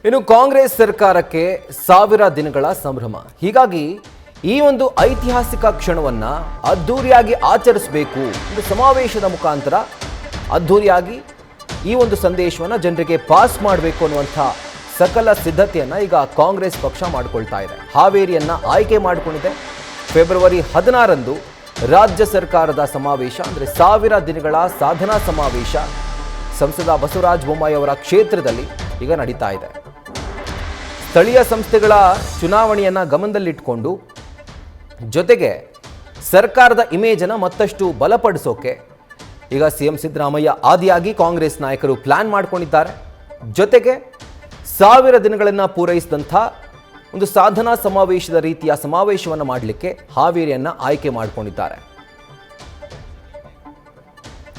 ಇನ್ನು ಕಾಂಗ್ರೆಸ್ ಸರ್ಕಾರಕ್ಕೆ ಸಾವಿರ ದಿನಗಳ ಸಂಭ್ರಮ. ಹೀಗಾಗಿ ಈ ಒಂದು ಐತಿಹಾಸಿಕ ಕ್ಷಣವನ್ನ ಅದ್ಧೂರಿಯಾಗಿ ಆಚರಿಸಬೇಕು ಎಂದು ಸಮಾವೇಶದ ಮುಖಾಂತರ ಅದ್ಧೂರಿಯಾಗಿ ಈ ಒಂದು ಸಂದೇಶವನ್ನ ಜನರಿಗೆ ಪಾಸ್ ಮಾಡಬೇಕು ಅನ್ನುವಂಥ ಸಕಲ ಸಿದ್ಧತೆಯನ್ನ ಈಗ ಕಾಂಗ್ರೆಸ್ ಪಕ್ಷ ಮಾಡಿಕೊಳ್ತಾ ಇದೆ. ಹಾವೇರಿಯನ್ನ ಆಯ್ಕೆ ಮಾಡಿಕೊಂಡಿದೆ. ಫೆಬ್ರವರಿ 16ರಂದು ರಾಜ್ಯ ಸರ್ಕಾರದ ಸಮಾವೇಶ ಅಂದರೆ ಸಾವಿರ ದಿನಗಳ ಸಾಧನಾ ಸಮಾವೇಶ ಸಂಸದ ಬಸವರಾಜ ಬೊಮ್ಮಾಯಿ ಅವರ ಕ್ಷೇತ್ರದಲ್ಲಿ ಈಗ ನಡೀತಾ ಇದೆ. ಸ್ಥಳೀಯ ಸಂಸ್ಥೆಗಳ ಚುನಾವಣೆಯನ್ನು ಗಮನದಲ್ಲಿಟ್ಟುಕೊಂಡು ಜೊತೆಗೆ ಸರ್ಕಾರದ ಇಮೇಜನ್ನು ಮತ್ತಷ್ಟು ಬಲಪಡಿಸೋಕೆ ಈಗ ಸಿಎಂ ಸಿದ್ದರಾಮಯ್ಯ ಆದಿಯಾಗಿ ಕಾಂಗ್ರೆಸ್ ನಾಯಕರು ಪ್ಲಾನ್ ಮಾಡಿಕೊಂಡಿದ್ದಾರೆ. ಜೊತೆಗೆ ಸಾವಿರ ದಿನಗಳನ್ನು ಪೂರೈಸಿದಂಥ ಒಂದು ಸಾಧನಾ ಸಮಾವೇಶದ ರೀತಿಯ ಸಮಾವೇಶವನ್ನು ಮಾಡಲಿಕ್ಕೆ ಹಾವೇರಿಯನ್ನು ಆಯ್ಕೆ ಮಾಡಿಕೊಂಡಿದ್ದಾರೆ.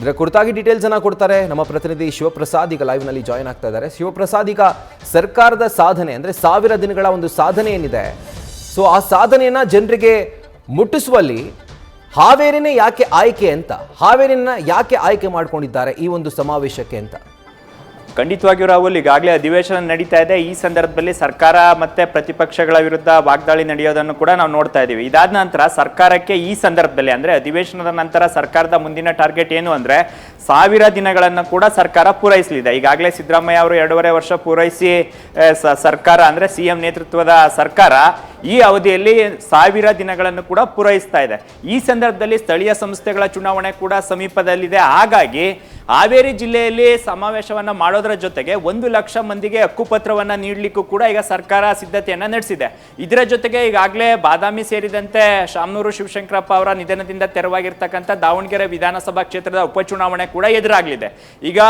ಇದರ ಕುರಿತಾಗಿ ಡೀಟೇಲ್ಸ್ ಅನ್ನ ಕೊಡ್ತಾರೆ ನಮ್ಮ ಪ್ರತಿನಿಧಿ ಶಿವಪ್ರಸಾದ್. ಈಗ ಲೈವ್ ನಲ್ಲಿ ಜಾಯಿನ್ ಆಗ್ತಾ ಇದ್ದಾರೆ. ಶಿವಪ್ರಸಾದ್, ಈಗ ಸರ್ಕಾರದ ಸಾಧನೆ ಅಂದ್ರೆ ಸಾವಿರ ದಿನಗಳ ಒಂದು ಸಾಧನೆ ಏನಿದೆ, ಸೊ ಆ ಸಾಧನೆಯನ್ನ ಜನರಿಗೆ ಮುಟ್ಟಿಸುವಲ್ಲಿ ಹಾವೇರಿನೇ ಯಾಕೆ ಆಯ್ಕೆ ಅಂತ, ಹಾವೇರಿನ ಯಾಕೆ ಆಯ್ಕೆ ಮಾಡ್ಕೊಂಡಿದ್ದಾರೆ ಈ ಒಂದು ಸಮಾವೇಶಕ್ಕೆ ಅಂತ? ಖಂಡಿತವಾಗಿಯೂ ರಾಹುಲ್, ಈಗಾಗಲೇ ಅಧಿವೇಶನ ನಡೀತಾ ಇದೆ. ಈ ಸಂದರ್ಭದಲ್ಲಿ ಸರ್ಕಾರ ಮತ್ತೆ ಪ್ರತಿಪಕ್ಷಗಳ ವಿರುದ್ಧ ವಾಗ್ದಾಳಿ ನಡೆಯೋದನ್ನು ಕೂಡ ನಾವು ನೋಡ್ತಾ ಇದ್ದೀವಿ. ಇದಾದ ನಂತರ ಸರ್ಕಾರಕ್ಕೆ ಈ ಸಂದರ್ಭದಲ್ಲಿ ಅಂದ್ರೆ ಅಧಿವೇಶನದ ನಂತರ ಸರ್ಕಾರದ ಮುಂದಿನ ಟಾರ್ಗೆಟ್ ಏನು ಅಂದ್ರೆ 1000 ದಿನಗಳನ್ನು ಕೂಡ ಸರ್ಕಾರ ಪೂರೈಸಲಿದೆ. ಈಗಾಗಲೇ ಸಿದ್ದರಾಮಯ್ಯ ಅವರು 2.5 ವರ್ಷ ಪೂರೈಸಿ ಸರ್ಕಾರ ಅಂದ್ರೆ ಸಿಎಂ ನೇತೃತ್ವದ ಸರ್ಕಾರ ಈ ಅವಧಿಯಲ್ಲಿ 1000 ದಿನಗಳನ್ನು ಕೂಡ ಪೂರೈಸ್ತಾ ಇದೆ. ಈ ಸಂದರ್ಭದಲ್ಲಿ ಸ್ಥಳೀಯ ಸಂಸ್ಥೆಗಳ ಚುನಾವಣೆ ಕೂಡ ಸಮೀಪದಲ್ಲಿದೆ. ಹಾಗಾಗಿ ಹಾವೇರಿ ಜಿಲ್ಲೆಯಲ್ಲಿ ಸಮಾವೇಶವನ್ನ ಮಾಡೋದರ ಜೊತೆಗೆ 1 ಲಕ್ಷ ಮಂದಿಗೆ ಹಕ್ಕುಪತ್ರವನ್ನ ನೀಡಲಿಕ್ಕೂ ಕೂಡ ಈಗ ಸರ್ಕಾರ ಸಿದ್ಧತೆಯನ್ನ ನಡೆಸಿದೆ. ಇದರ ಜೊತೆಗೆ ಈಗಾಗಲೇ ಬಾದಾಮಿ ಸೇರಿದಂತೆ ಶಾಮನೂರು ಶಿವಶಂಕರಪ್ಪ ಅವರ ನಿಧನದಿಂದ ತೆರವಾಗಿರ್ತಕ್ಕಂಥ ದಾವಣಗೆರೆ ವಿಧಾನಸಭಾ ಕ್ಷೇತ್ರದ ಉಪಚುನಾವಣೆ ಕೂಡ ಎದುರಾಗಲಿದೆ. ಈಗ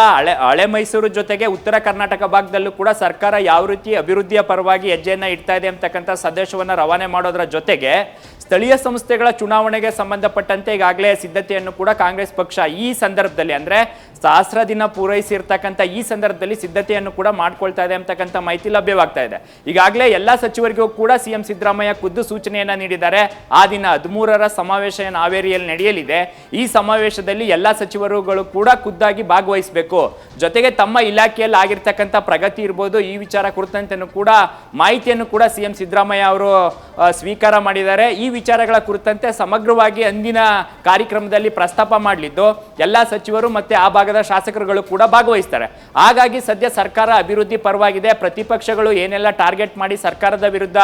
ಹಳೆ ಮೈಸೂರು ಜೊತೆಗೆ ಉತ್ತರ ಕರ್ನಾಟಕ ಭಾಗದಲ್ಲೂ ಕೂಡ ಸರ್ಕಾರ ಯಾವ ರೀತಿ ಅಭಿವೃದ್ಧಿಯ ಪರವಾಗಿ ಹೆಜ್ಜೆಯನ್ನ ಇಡ್ತಾ ಇದೆ ಅಂತಕ್ಕಂಥ ಸಂದೇಶವನ್ನ ರವಾನೆ ಮಾಡೋದರ ಜೊತೆಗೆ ಸ್ಥಳೀಯ ಸಂಸ್ಥೆಗಳ ಚುನಾವಣೆಗೆ ಸಂಬಂಧಪಟ್ಟಂತೆ ಈಗಾಗಲೇ ಸಿದ್ಧತೆಯನ್ನು ಕೂಡ ಕಾಂಗ್ರೆಸ್ ಪಕ್ಷ ಈ ಸಂದರ್ಭದಲ್ಲಿ ಅಂದ್ರೆ 1000 ದಿನ ಪೂರೈಸಿರ್ತಕ್ಕಂಥ ಈ ಸಂದರ್ಭದಲ್ಲಿ ಸಿದ್ಧತೆಯನ್ನು ಕೂಡ ಮಾಡ್ಕೊಳ್ತಾ ಇದೆ ಅಂತಕ್ಕಂಥ ಮಾಹಿತಿ ಲಭ್ಯವಾಗ್ತಾ ಇದೆ. ಈಗಾಗಲೇ ಎಲ್ಲಾ ಸಚಿವರಿಗೂ ಕೂಡ ಸಿಎಂ ಸಿದ್ದರಾಮಯ್ಯ ಖುದ್ದು ಸೂಚನೆಯನ್ನ ನೀಡಿದ್ದಾರೆ. ಆ ದಿನ 13ರ ಸಮಾವೇಶ ಹಾವೇರಿಯಲ್ಲಿ ನಡೆಯಲಿದೆ. ಈ ಸಮಾವೇಶದಲ್ಲಿ ಎಲ್ಲಾ ಸಚಿವರುಗಳು ಕೂಡ ಖುದ್ದಾಗಿ ಭಾಗವಹಿಸಬೇಕು. ಜೊತೆಗೆ ತಮ್ಮ ಇಲಾಖೆಯಲ್ಲಿ ಆಗಿರ್ತಕ್ಕಂಥ ಪ್ರಗತಿ ಇರ್ಬೋದು, ಈ ವಿಚಾರ ಕುರಿತಂತೆ ಕೂಡ ಮಾಹಿತಿಯನ್ನು ಕೂಡ ಸಿಎಂ ಸಿದ್ದರಾಮಯ್ಯ ಅವರು ಸ್ವೀಕಾರ ಮಾಡಿದ್ದಾರೆ. ಈ ವಿಚಾರಗಳ ಕುರಿತಂತೆ ಸಮಗ್ರವಾಗಿ ಅಂದಿನ ಕಾರ್ಯಕ್ರಮದಲ್ಲಿ ಪ್ರಸ್ತಾಪ ಮಾಡಲಿದ್ದು ಎಲ್ಲಾ ಸಚಿವರು ಮತ್ತೆ ಆ ಭಾಗದ ಶಾಸಕರುಗಳು ಕೂಡ ಭಾಗವಹಿಸ್ತಾರೆ. ಹಾಗಾಗಿ ಸದ್ಯ ಸರ್ಕಾರ ಅಭಿವೃದ್ಧಿ ಪರವಾಗಿದೆ. ಪ್ರತಿಪಕ್ಷಗಳು ಏನೆಲ್ಲ ಟಾರ್ಗೆಟ್ ಮಾಡಿ ಸರ್ಕಾರದ ವಿರುದ್ಧ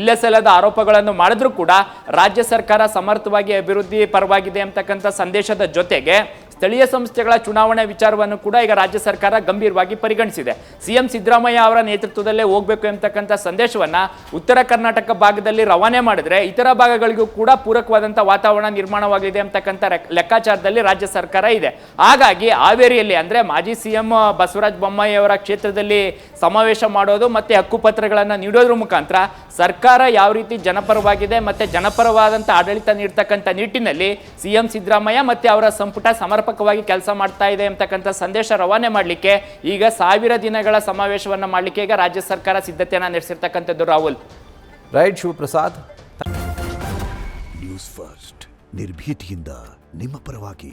ಇಲ್ಲಸಲ್ಲದ ಆರೋಪಗಳನ್ನು ಮಾಡಿದ್ರೂ ಕೂಡ ರಾಜ್ಯ ಸರ್ಕಾರ ಸಮರ್ಥವಾಗಿ ಅಭಿವೃದ್ಧಿ ಪರವಾಗಿದೆ ಅಂತಕ್ಕಂಥ ಸಂದೇಶದ ಜೊತೆಗೆ ಸ್ಥಳೀಯ ಸಂಸ್ಥೆಗಳ ಚುನಾವಣೆ ವಿಚಾರವನ್ನು ಕೂಡ ಈಗ ರಾಜ್ಯ ಸರ್ಕಾರ ಗಂಭೀರವಾಗಿ ಪರಿಗಣಿಸಿದೆ. ಸಿಎಂ ಸಿದ್ದರಾಮಯ್ಯ ಅವರ ನೇತೃತ್ವದಲ್ಲೇ ಹೋಗಬೇಕು ಎಂಬತಕ್ಕಂಥ ಸಂದೇಶವನ್ನ ಉತ್ತರ ಕರ್ನಾಟಕ ಭಾಗದಲ್ಲಿ ರವಾನೆ ಮಾಡಿದ್ರೆ ಇತರ ಭಾಗಗಳಿಗೂ ಕೂಡ ಪೂರಕವಾದಂಥ ವಾತಾವರಣ ನಿರ್ಮಾಣವಾಗಲಿದೆ ಅಂತಕ್ಕಂಥ ಲೆಕ್ಕಾಚಾರದಲ್ಲಿ ರಾಜ್ಯ ಸರ್ಕಾರ ಇದೆ. ಹಾಗಾಗಿ ಹಾವೇರಿಯಲ್ಲಿ ಅಂದ್ರೆ ಮಾಜಿ ಸಿಎಂ ಬಸವರಾಜ ಬೊಮ್ಮಾಯಿ ಅವರ ಕ್ಷೇತ್ರದಲ್ಲಿ ಸಮಾವೇಶ ಮಾಡೋದು ಮತ್ತೆ ಹಕ್ಕುಪತ್ರಗಳನ್ನು ನೀಡೋದ್ರ ಮುಖಾಂತರ ಸರ್ಕಾರ ಯಾವ ರೀತಿ ಜನಪರವಾಗಿದೆ ಮತ್ತೆ ಜನಪರವಾದಂಥ ಆಡಳಿತ ನೀಡ್ತಕ್ಕಂಥ ನಿಟ್ಟಿನಲ್ಲಿ ಸಿಎಂ ಸಿದ್ದರಾಮಯ್ಯ ಮತ್ತೆ ಅವರ ಸಂಪುಟ ಸಮರ್ಪಕವಾಗಿ ಕೆಲಸ ಮಾಡ್ತಾ ಇದೆ ಅಂತಕ್ಕಂಥ ಸಂದೇಶ ರವಾನೆ ಮಾಡಲಿಕ್ಕೆ ಈಗ 1000 ದಿನಗಳ ಸಮಾವೇಶವನ್ನ ಮಾಡಲಿಕ್ಕೆ ಈಗ ರಾಜ್ಯ ಸರ್ಕಾರ ಸಿದ್ಧತೆಯನ್ನ ನಡೆಸಿರ್ತಕ್ಕಂಥದ್ದು. Rahul, right Shivaprasad. News first ನಿರ್ಭೀತಿಯಿಂದ ನಿಮ್ಮ ಪರವಾಗಿ.